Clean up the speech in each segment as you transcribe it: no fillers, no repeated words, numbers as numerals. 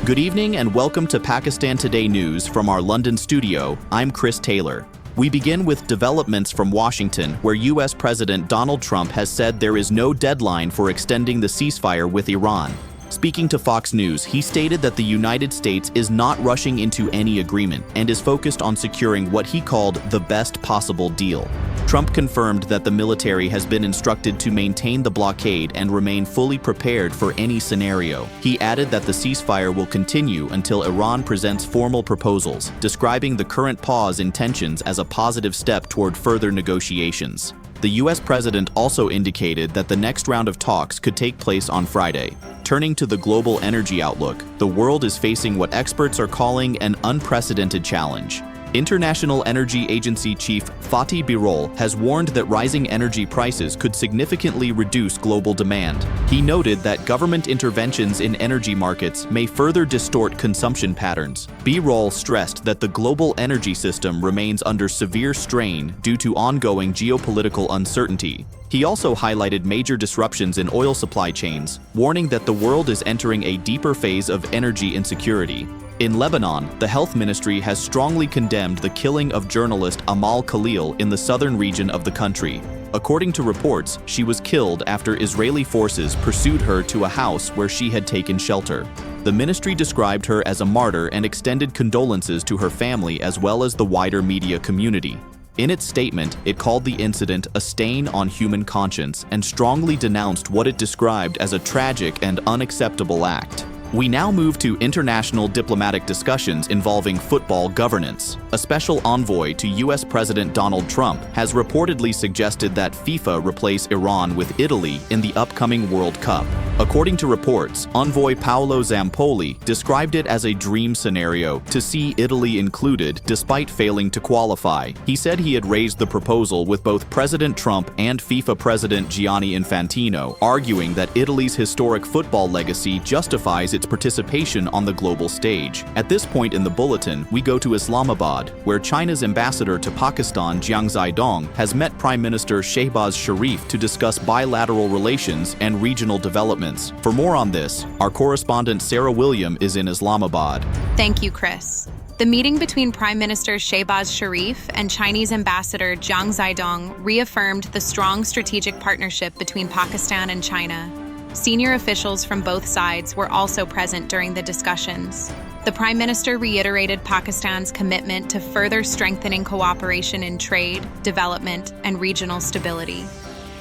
Good evening and welcome to Pakistan Today News from our London studio. I'm Chris Taylor. We begin with developments from Washington, where U.S. President Donald Trump has said there is no deadline for extending the ceasefire with Iran. Speaking to Fox News, he stated that the United States is not rushing into any agreement and is focused on securing what he called the best possible deal. Trump confirmed that the military has been instructed to maintain the blockade and remain fully prepared for any scenario. He added that the ceasefire will continue until Iran presents formal proposals, describing the current pause in tensions as a positive step toward further negotiations. The U.S. president also indicated that the next round of talks could take place on Friday. Turning to the global energy outlook, the world is facing what experts are calling an unprecedented challenge. International Energy Agency Chief Fatih Birol has warned that rising energy prices could significantly reduce global demand. He noted that government interventions in energy markets may further distort consumption patterns. Birol stressed that the global energy system remains under severe strain due to ongoing geopolitical uncertainty. He also highlighted major disruptions in oil supply chains, warning that the world is entering a deeper phase of energy insecurity. In Lebanon, the health ministry has strongly condemned the killing of journalist Amal Khalil in the southern region of the country. According to reports, she was killed after Israeli forces pursued her to a house where she had taken shelter. The ministry described her as a martyr and extended condolences to her family as well as the wider media community. In its statement, it called the incident a stain on human conscience and strongly denounced what it described as a tragic and unacceptable act. We now move to international diplomatic discussions involving football governance. A special envoy to U.S. President Donald Trump has reportedly suggested that FIFA replace Iran with Italy in the upcoming World Cup. According to reports, envoy Paolo Zampoli described it as a dream scenario to see Italy included despite failing to qualify. He said he had raised the proposal with both President Trump and FIFA President Gianni Infantino, arguing that Italy's historic football legacy justifies its participation on the global stage. At this point in the bulletin, we go to Islamabad, where China's ambassador to Pakistan, Jiang Zhaidong, has met Prime Minister Shehbaz Sharif to discuss bilateral relations and regional developments. For more on this, our correspondent Sarah William is in Islamabad. Thank you, Chris. The meeting between Prime Minister Shehbaz Sharif and Chinese Ambassador Jiang Zhaidong reaffirmed the strong strategic partnership between Pakistan and China. Senior officials from both sides were also present during the discussions. The Prime Minister reiterated Pakistan's commitment to further strengthening cooperation in trade, development, and regional stability.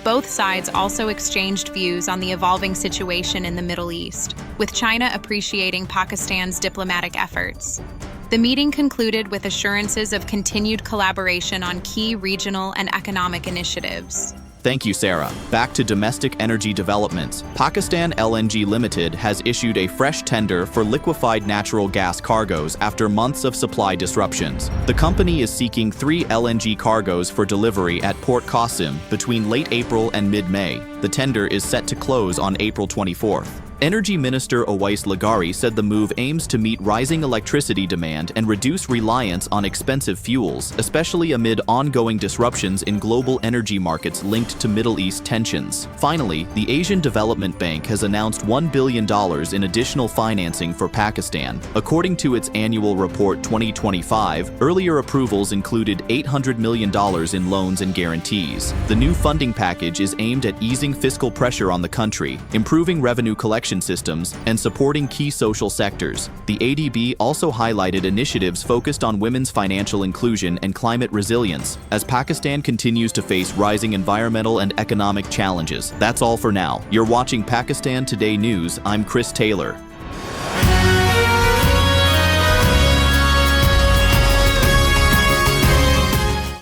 Both sides also exchanged views on the evolving situation in the Middle East, with China appreciating Pakistan's diplomatic efforts. The meeting concluded with assurances of continued collaboration on key regional and economic initiatives. Thank you, Sarah. Back to domestic energy developments. Pakistan LNG Limited has issued a fresh tender for liquefied natural gas cargoes after months of supply disruptions. The company is seeking 3 LNG cargoes for delivery at Port Qasim between late April and mid-May. The tender is set to close on April 24th. Energy Minister Owais Lagari said the move aims to meet rising electricity demand and reduce reliance on expensive fuels, especially amid ongoing disruptions in global energy markets linked to Middle East tensions. Finally, the Asian Development Bank has announced $1 billion in additional financing for Pakistan. According to its annual report 2025, earlier approvals included $800 million in loans and guarantees. The new funding package is aimed at easing fiscal pressure on the country, improving revenue collection systems, and supporting key social sectors. The ADB also highlighted initiatives focused on women's financial inclusion and climate resilience as Pakistan continues to face rising environmental and economic challenges. That's all for now. You're watching Pakistan Today News. I'm Chris Taylor.